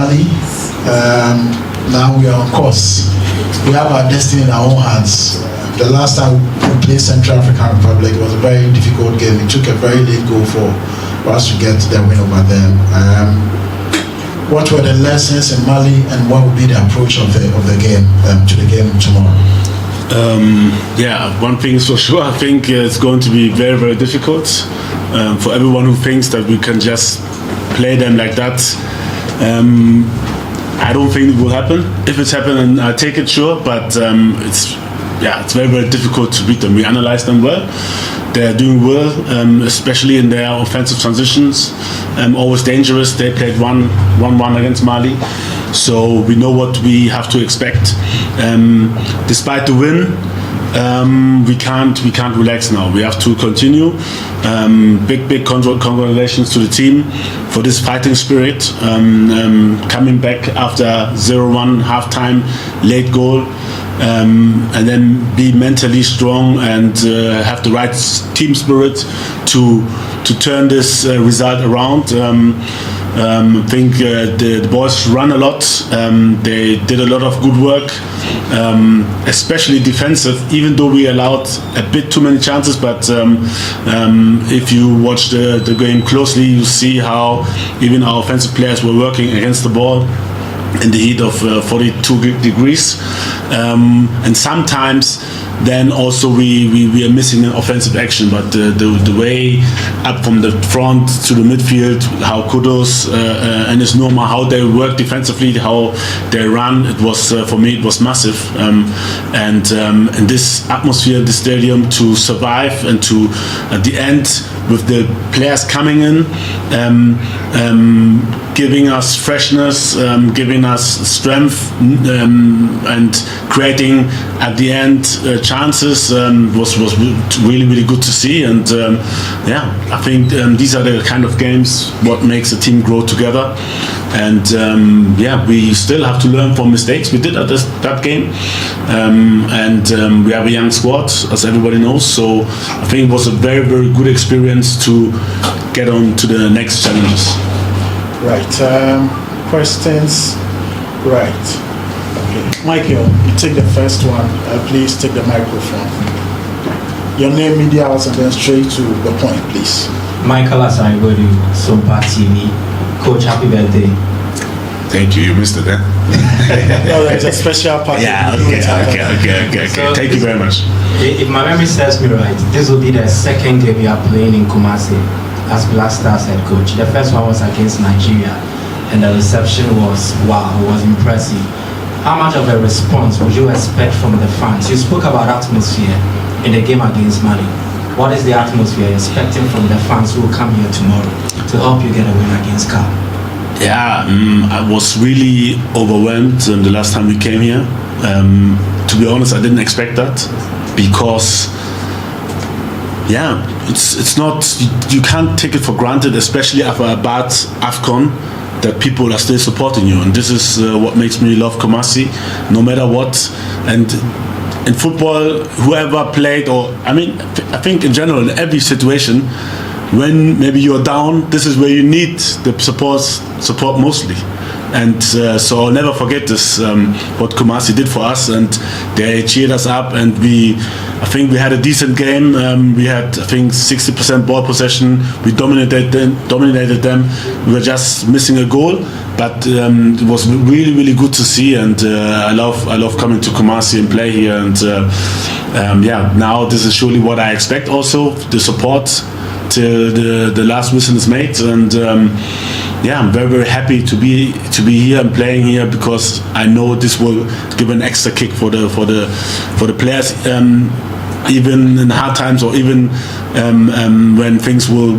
Mali. Now we are on course. We have our destiny in our own hands. The last time we played Central African Republic, it was a very difficult game. It took a very late goal for us to get the win over them. What were the lessons in Mali, and what would be the approach of the game to the game tomorrow? Yeah, one thing is for sure. I think it's going to be very, very difficult for everyone who thinks that we can just play them like that. I don't think it will happen. If it's happening, I take it, sure, but it's very, very difficult to beat them. We analyze them well. They're doing well, especially in their offensive transitions. Always dangerous. They played 1-1 against Mali, so we know what we have to expect. Despite the win, we can't relax now. We have to continue. Big congratulations to the team for this fighting spirit. Coming back after 0-1 halftime, late goal. And then be mentally strong and have the right team spirit to turn this result around. I think the boys run a lot. They did a lot of good work, especially defensive, even though we allowed a bit too many chances. But if you watch the game closely, you see how even our offensive players were working against the ball in the heat of 42 degrees, and sometimes then also we are missing an offensive action, but the way up from the front to the midfield, how Kudus and his Norma, how they work defensively, how they run, it was for me it was massive, and in this atmosphere, this stadium, to survive and to at the end with the players coming in, giving us freshness, giving us strength, and creating at the end chances, was really good to see. And I think these are the kind of games what makes a team grow together. And we still have to learn from mistakes we did at that game, and we have a young squad, as everybody knows, so I think it was a very, very good experience to get on to the next challenges. Right, questions? Right, okay. Michael, you take the first one. Please take the microphone. Your name, media house, and then straight to the point, please. Michael Asangodi, Sompa TV. Coach, happy birthday. Thank you, you missed it, eh? No, it's a special party. Yeah, okay. So thank you very much. If my memory serves me right, this will be the second game we are playing in Kumasi as Black Stars head coach. The first one was against Nigeria, and the reception was, wow, it was impressive. How much of a response would you expect from the fans? You spoke about atmosphere in the game against Mali. What is the atmosphere you're expecting from the fans who will come here tomorrow to help you get a win against CAF? Yeah, I was really overwhelmed the last time we came here. To be honest, I didn't expect that, because it's not, you can't take it for granted, especially after a bad AFCON, that people are still supporting you, and this is what makes me love Kumasi, no matter what. And in football, whoever played, or I think in general, in every situation, when maybe you're down, this is where you need the support mostly. And so I'll never forget this, what Kumasi did for us, and they cheered us up, and I think we had a decent game. We had, I think, 60% ball possession. We dominated them. We were just missing a goal, but it was really, really good to see, and I love coming to Kumasi and play here, and now this is surely what I expect also, the support till the last whistle is made, and I'm very, very happy to be here and playing here, because I know this will give an extra kick for the players, even in hard times, or even when things will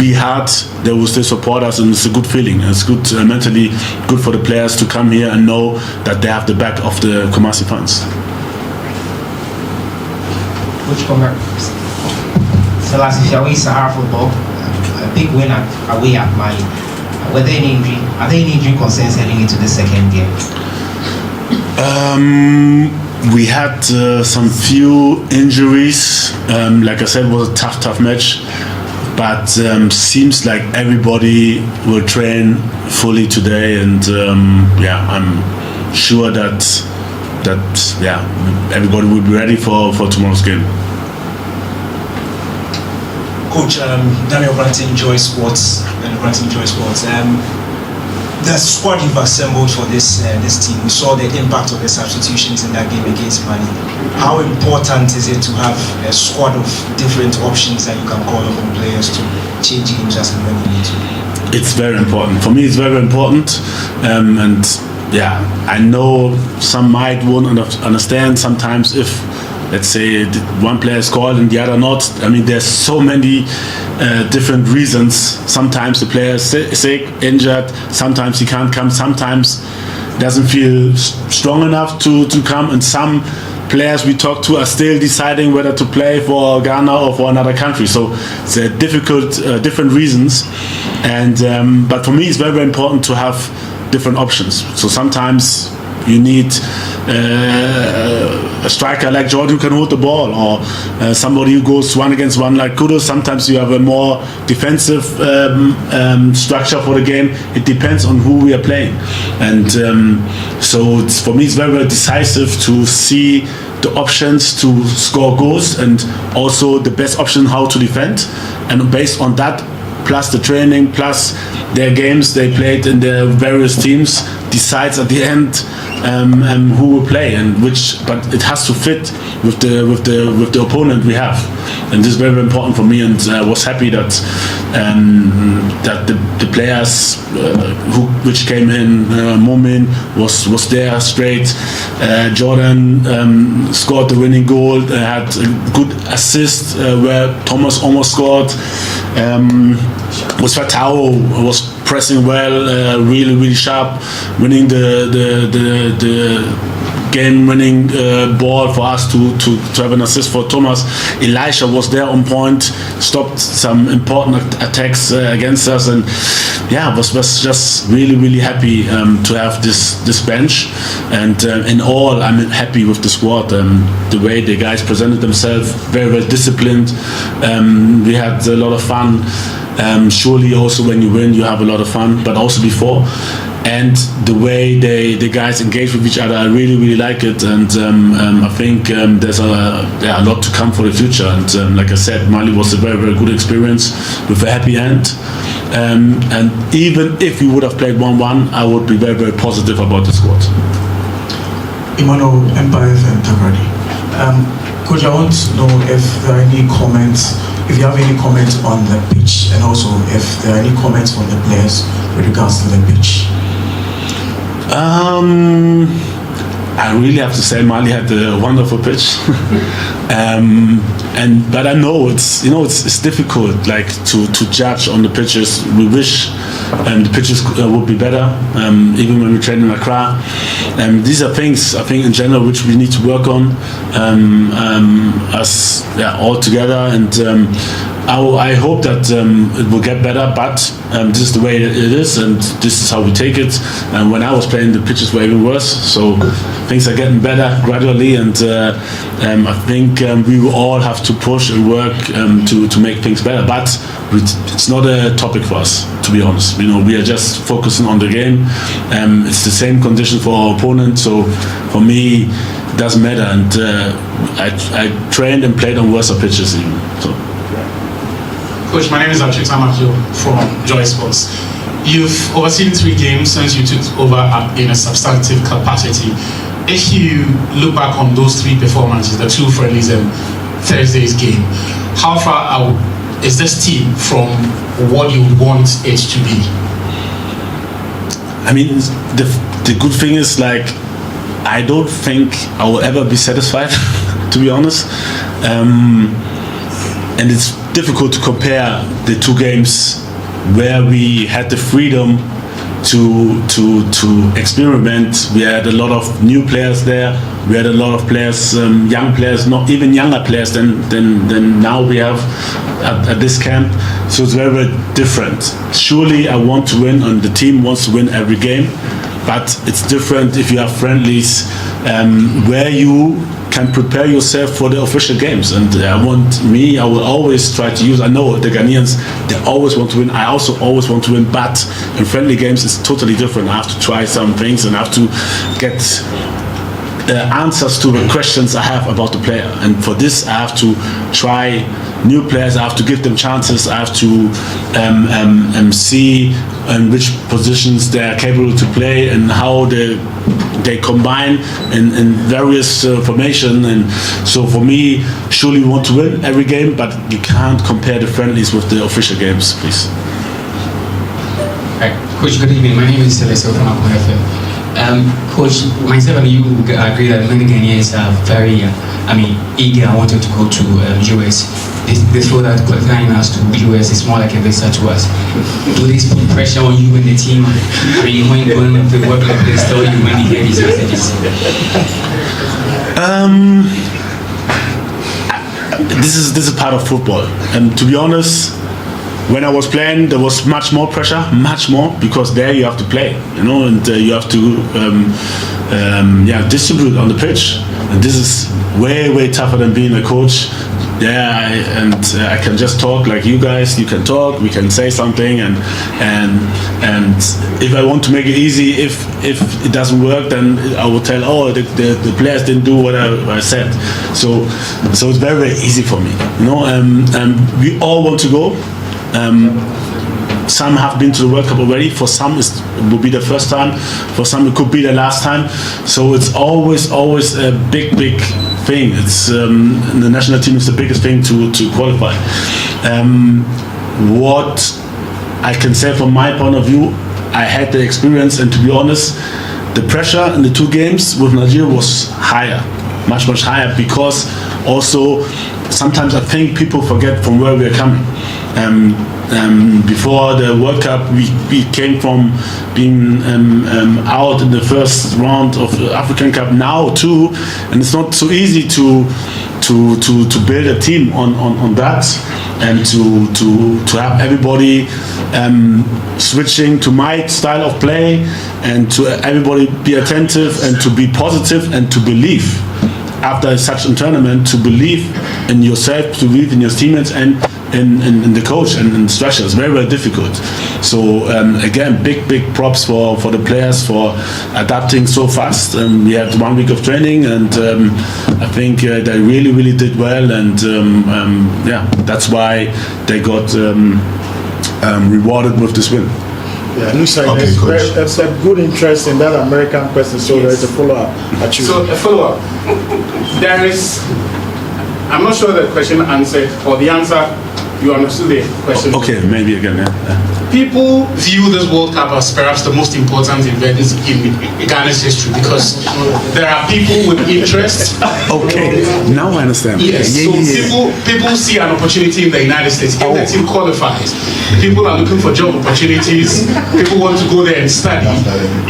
be hard, they will still support us, and it's a good feeling. It's good, mentally good for the players to come here and know that they have the back of the Kumasi fans. Which so last year we Sahara football, a big win away at Mali. Are there any injury concerns heading into the second game? We had some few injuries. Like I said, it was a tough match. but seems like everybody will train fully today, and I'm sure that everybody will be ready for tomorrow's game. Coach, Daniel Branton, Joy Sports. The squad you've assembled for this team, we saw the impact of the substitutions in that game against Mali. How important is it to have a squad of different options that you can call upon players to change games as and when you need to? It's very important. For me, it's very important. I know some might won't understand sometimes if, let's say, one player is called and the other not. I mean, there's so many different reasons. Sometimes the player is sick, injured. Sometimes he can't come. Sometimes doesn't feel strong enough to come. And some players we talk to are still deciding whether to play for Ghana or for another country. So it's different reasons. And but for me, it's very, very important to have different options. So sometimes you need a striker like Jordan who can hold the ball, or somebody who goes 1-against-1 like Kudus. Sometimes you have a more defensive structure for the game. It depends on who we are playing, and so for me it's very, very decisive to see the options to score goals and also the best option how to defend, and based on that, plus the training, plus their games they played in their various teams, decides at the end who will play and which. But it has to fit with the opponent we have, and this is very, very important for me. And I was happy that the players which came in, Momin was there straight. Jordan scored the winning goal, had a good assist where Thomas almost scored. Was Fatao was pressing well, really, really sharp, winning the game-winning ball for us to have an assist for Thomas. Elisha was there on point, stopped some important attacks against us, and was just really, really happy to have this bench. And in all, I'm happy with the squad. The way the guys presented themselves, very, very disciplined. We had a lot of fun. Surely also when you win you have a lot of fun, but also before, and the way the guys engage with each other, I really, really like it. And I think there's a lot to come for the future. And like I said, Mali was a very, very good experience with a happy end. And even if we would have played 1-1, I would be very, very positive about the squad. Emmanuel, Empire and Takrady. Coach, I want to know if there are any comments, if you have any comments on the pitch, and also if there are any comments from the players with regards to the pitch. I really have to say Mali had a wonderful pitch, but I know it's difficult like to judge on the pitches. We wish the pitches would be better, even when we train in Accra. These are things I think in general which we need to work on all together, and I hope that it will get better, but this is the way it is, and this is how we take it. And when I was playing, the pitches were even worse, so things are getting better gradually, and I think we will all have to push and work to make things better. But it's not a topic for us, to be honest. We are just focusing on the game. It's the same condition for our opponent, so for me it doesn't matter. And I trained and played on worse pitches even. So. Coach, my name is Patrick Samakio from Joy Sports. You've overseen 3 games since you took over in a substantive capacity. If you look back on those 3 performances, the 2 friendlies and Thursday's game, how far is this team from what you want it to be? I mean, the good thing is, like, I don't think I will ever be satisfied, to be honest. And it's difficult to compare the 2 games where we had the freedom to experiment. We had a lot of new players there. We had a lot of players, young players, not even younger players than now we have at this camp. So it's very, very different. Surely I want to win, and the team wants to win every game. But it's different if you have friendlies where you can prepare yourself for the official games. And I will always try to use, I know the Ghanaians, they always want to win. I also always want to win, but in friendly games it's totally different. I have to try some things and I have to get answers to the questions I have about the player. And for this I have to try new players, I have to give them chances, I have to see in which positions they are capable to play and how they combine in various formation. And so for me, surely we want to win every game, but you can't compare the friendlies with the official games, please. Hi, Coach, good evening. My name is Celeste from Qualifier. Coach, myself and you agree that many Ghanaians are very, eager and wanted to go to US. They feel that qualifying us to US is more like a visa to us. Do this put pressure on you and the team? When the workplace tell you when you hear these messages? This is part of football, and to be honest, when I was playing, there was much more pressure, much more, because there you have to play, and you have to distribute on the pitch, and this is way tougher than being a coach. I can just talk like you guys. You can talk, we can say something, and if I want to make it easy, if it doesn't work, then I will tell, the players didn't do what I said. So it's very easy for me, we all want to go. Some have been to the World Cup already. For some, it will be the first time. For some, it could be the last time. So it's always a big thing. It's the national team is the biggest thing to qualify. What I can say from my point of view, I had the experience, and to be honest, the pressure in the two games with Nigeria was higher, much higher, because also sometimes I think people forget from where we are coming. Before the World Cup, we came from being out in the first round of the African Cup now too, and it's not so easy to build a team on that, and to have everybody switching to my style of play, and to everybody be attentive and to be positive and to believe after such a tournament, to believe in yourself, to believe in your teammates and in the coach and in the structure. It's very difficult. So again, big props for the players for adapting so fast. We had 1 week of training, and I think they really did well, and that's why they got rewarded with this win. Yeah, looks like there's a good interest in that American question, so there's a follow-up. So a follow-up. There is, I'm not sure the question answered, or the answer, you understood the question. Okay, maybe again, yeah. People view this World Cup as perhaps the most important event in Ghana's history, because there are people with interest. Okay, now I understand. Yes, people see an opportunity in the United States. If the team qualifies, people are looking for job opportunities. People want to go there and study,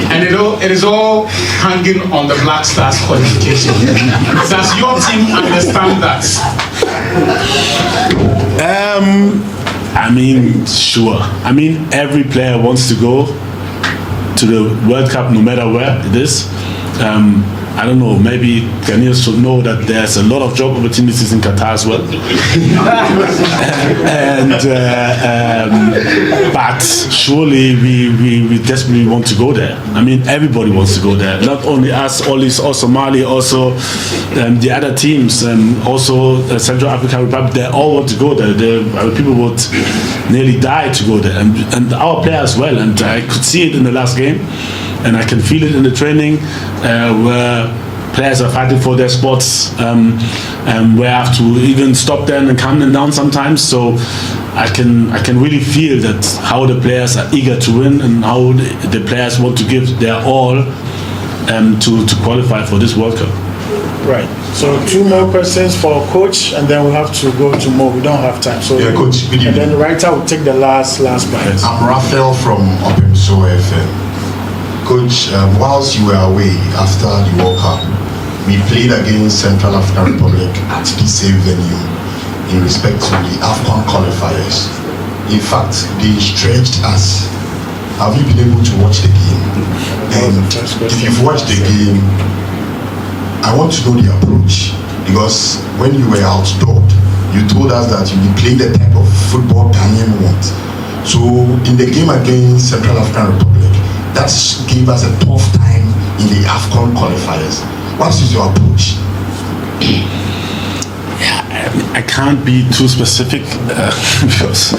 and it is all hanging on the Black Stars qualification. Does your team understand that? Sure. Every player wants to go to the World Cup no matter where it is. I don't know, maybe Ghanaians should know that there's a lot of job opportunities in Qatar as well. But surely we desperately want to go there. Everybody wants to go there. Not only us, also Somali, also the other teams, also Central African Republic, they all want to go there. People would nearly die to go there, and our players as well. And I could see it in the last game, and I can feel it in the training, where players are fighting for their spots, where I have to even stop them and calm them down sometimes. So I can really feel that how the players are eager to win, and how the players want to give their all to qualify for this World Cup. Right. So 2 more questions for Coach, and then we'll have to go to more. We don't have time. So yeah, Coach. Good evening. And then the writer will take the last bite. I'm Raphael from Opemso FM. Coach, whilst you were away after the World Cup, we played against Central African Republic at the same venue in respect to the AFCON qualifiers. In fact, they stretched us. Have you been able to watch the game? And if you've watched the game, I want to know the approach, because when you were outdoored, you told us that you play the type of football Ghanaian want. So in the game against Central African Republic, that gave us a tough time in the AFCON qualifiers. What is your approach? I can't be too specific because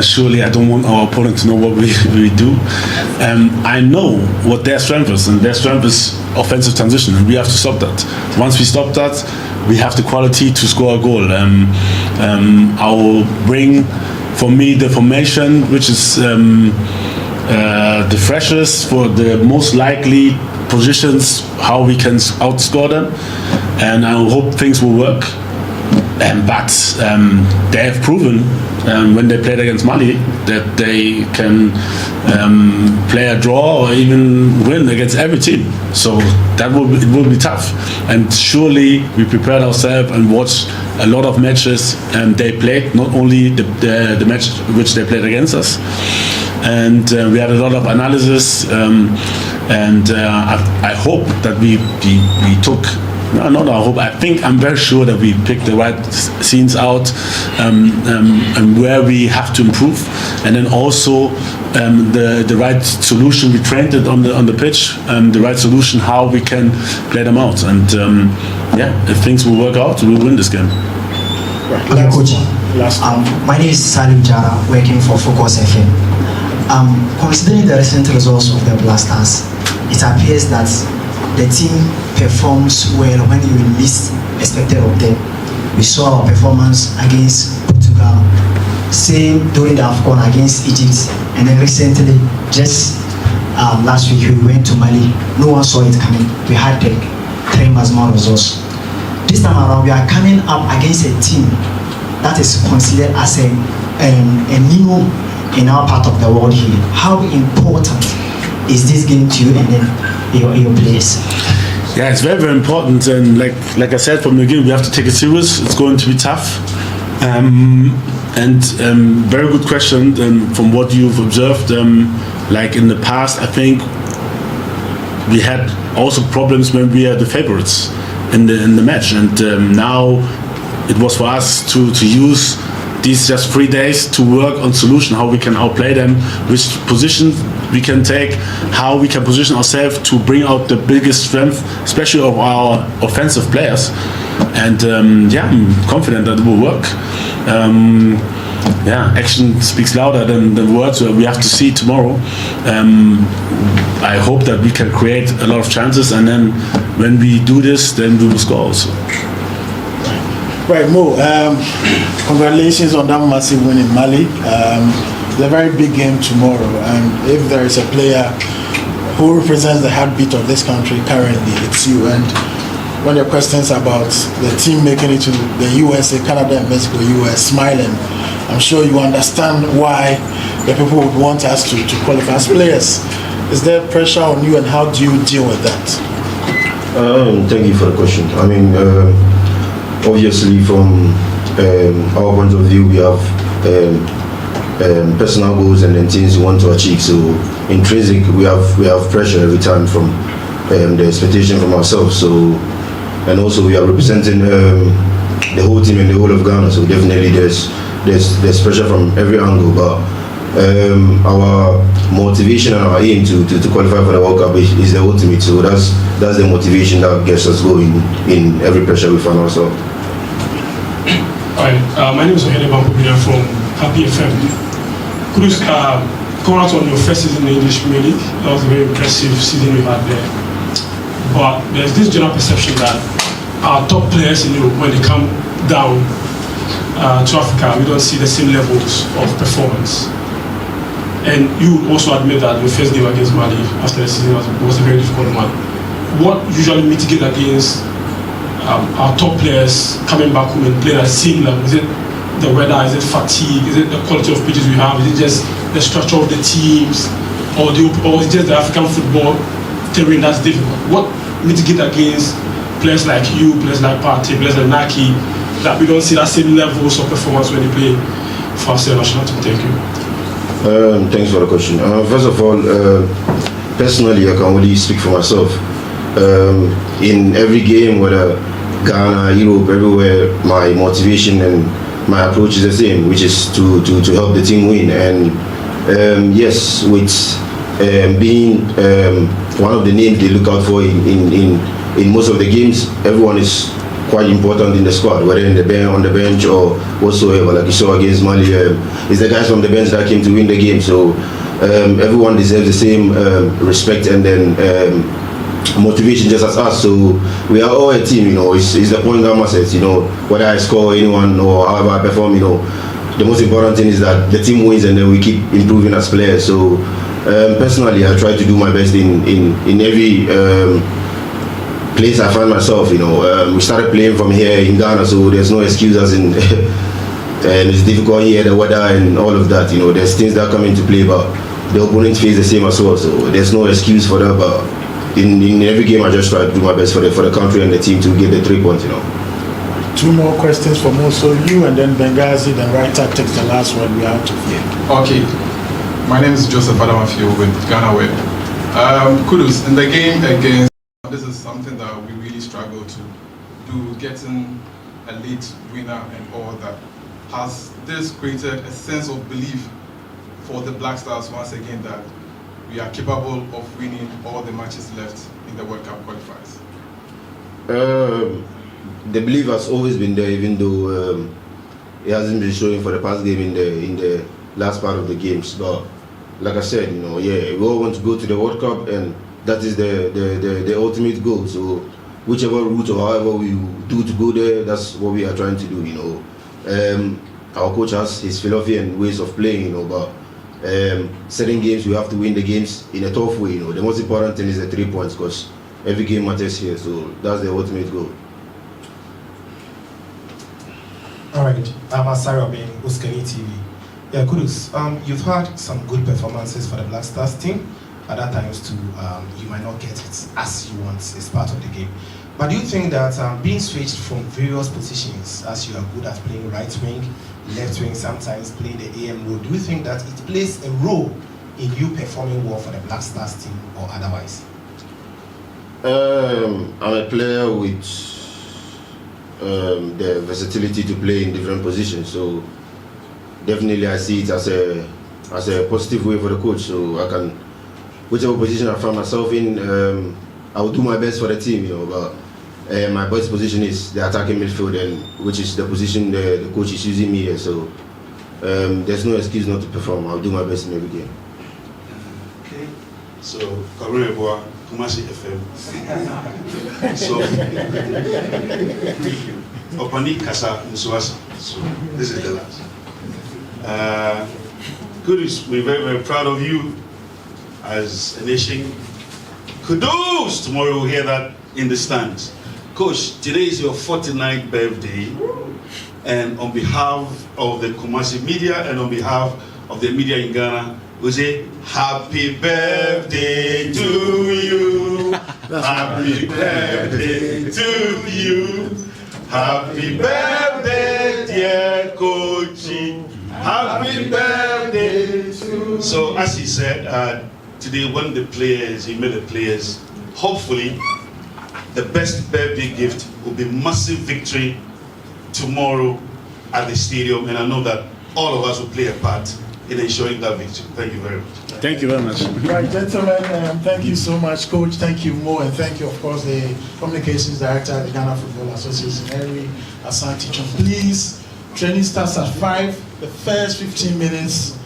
surely I don't want our opponent to know what we do. I know what their strength is, and their strength is offensive transition, and we have to stop that. Once we stop that, we have the quality to score a goal. I will bring, for me, the formation which is the freshest for the most likely positions, how we can outscore them, and I hope things will work. But they have proven when they played against Mali that they can play a draw or even win against every team. So it will be tough. And surely we prepared ourselves and watched a lot of matches they played, not only the match which they played against us. And we had a lot of analysis, and I hope that we took. No, not I hope. I think I'm very sure that we picked the right scenes out and where we have to improve, and then also the right solution. We trained it on the pitch. The right solution how we can play them out, and if things will work out, we'll win this game. Okay, Coach. My name is Salim Jara, working for Focus FM. Considering the recent results of the Blasters, it appears that the team performs well when you least expected of them. We saw our performance against Portugal, same during the AFCON against Egypt, and then recently, just last week, we went to Mali. No one saw it coming. We had the 3 months more results. This time around, we are coming up against a team that is considered as a new in our part of the world here. How important is this game to you and then your players? Yeah, it's very, very important, and like I said from the beginning, we have to take it serious. It's going to be tough, and very good question. From what you've observed, like in the past, I think we had also problems when we are the favorites in the match, and now it was for us to use these just 3 days to work on solution, how we can outplay them, which position we can take, how we can position ourselves to bring out the biggest strength, especially of our offensive players. And I'm confident that it will work. Action speaks louder than words. We have to see tomorrow. I hope that we can create a lot of chances, and then when we do this, then we will score also. Right, Mo, congratulations on that massive win in Mali. It's a very big game tomorrow, and if there is a player who represents the heartbeat of this country currently, it's you. And when the questions about the team making it to the USA, Canada and Mexico, you were smiling. I'm sure you understand why the people would want us to qualify as players. Is there pressure on you, and how do you deal with that? Thank you for the question. I mean, obviously from our point of view, we have personal goals and then things we want to achieve. So intrinsic, we have pressure every time from the expectation from ourselves. So, and also we are representing the whole team and the whole of Ghana. So definitely there's pressure from every angle. But our motivation and our aim to qualify for the World Cup is the ultimate. So that's the motivation that gets us going in every pressure we find ourselves. Hi, my name is Otto Addo from Happy FM. Kudus, congrats on your first season in the English Premier League. That was a very impressive season we had there. But there's this general perception that our top players in Europe, when they come down to Africa, we don't see the same levels of performance. And you also admit that your first game against Mali after the season was a very difficult one. What usually mitigates against our top players coming back home and playing at the same level? Is it the weather? Is it fatigue? Is it the quality of pitches we have? Is it just the structure of the teams? Or is it just the African football terrain that's difficult? What mitigates against players like you, players like Partey, players like Naki, that we don't see that same levels of performance when they play for our national team? Thank you. Thanks for the question. First of all, personally, I can only speak for myself. in every game, whether Ghana, Europe, everywhere, my motivation and my approach is the same, which is to help the team win. And yes, with being one of the names they look out for in most of the games, everyone is quite important in the squad, whether on the bench or whatsoever. Like you saw against Mali, it's the guys from the bench that came to win the game. So everyone deserves the same respect and then motivation just as us. So we are all a team, you know. It's the point Gamma says, you know, whether I score anyone or however I perform, you know, the most important thing is that the team wins and then we keep improving as players. So personally, I try to do my best in every place I find myself, you know. We started playing from here in Ghana, so there's no excuses in and it's difficult here, the weather and all of that, you know. There's things that come into play, but the opponent face the same as well, so there's no excuse for that. But in every game, I just try to do my best for the country and the team to get the 3 points, you know. 2 more questions from also you, and then Benghazi, then Right Tactics, the last one. We are out of here. Okay. My name is Joseph Adamafio with Ghana Web. Kudus, in the game against, this is something that we really struggle to do, getting a late winner and all that. Has this created a sense of belief for the Black Stars once again that we are capable of winning all the matches left in the World Cup qualifiers? The belief has always been there, even though it hasn't been showing for the past game in the last part of the games. But like I said, you know, yeah, we all want to go to the World Cup, and that is the ultimate goal. So whichever route or however we do to go there, that's what we are trying to do, you know. Our coach has his philosophy and ways of playing, you know, but certain games we have to win the games in a tough way, you know. The most important thing is the 3 points, because every game matters here, so that's the ultimate goal. All right, I'm Asari Obin, Uskani TV. Yeah, Kudus, you've had some good performances for the Black Stars team. At that times too, you might not get it as you want. It's part of the game. But do you think that being switched from various positions, as you are good at playing right wing, left wing, sometimes playing the AM role, do you think that it plays a role in you performing well for the Black Stars team or otherwise? I'm a player with the versatility to play in different positions, so definitely I see it as a positive way for the coach. So I can, whichever position I find myself in, I will do my best for the team, you know. But my best position is the attacking midfield, and which is the position the coach is using me here. So there's no excuse not to perform. I'll do my best in every game. Okay. So Karueboa, Kumasi FM. So Opani Kasa Nsuasa. So this is the last. Kudus, we're very, very proud of you as a nation. Kudus! Tomorrow we'll hear that in the stands. Coach, today is your 49th birthday, and on behalf of the Kumasi media and on behalf of the media in Ghana, we say happy birthday to you. Happy birthday to you. Happy birthday, dear Coach. Happy birthday to you. So as he said, today when the players, he met the players, hopefully the best birthday gift will be massive victory tomorrow at the stadium, and I know that all of us will play a part in ensuring that victory. Thank you very much. Thank you very much. Right, gentlemen, thank you so much, Coach. Thank you, Mo, and thank you, of course, the Communications Director at the Ghana Football Association, Henry Asante. Please, training starts at 5. The first 15 minutes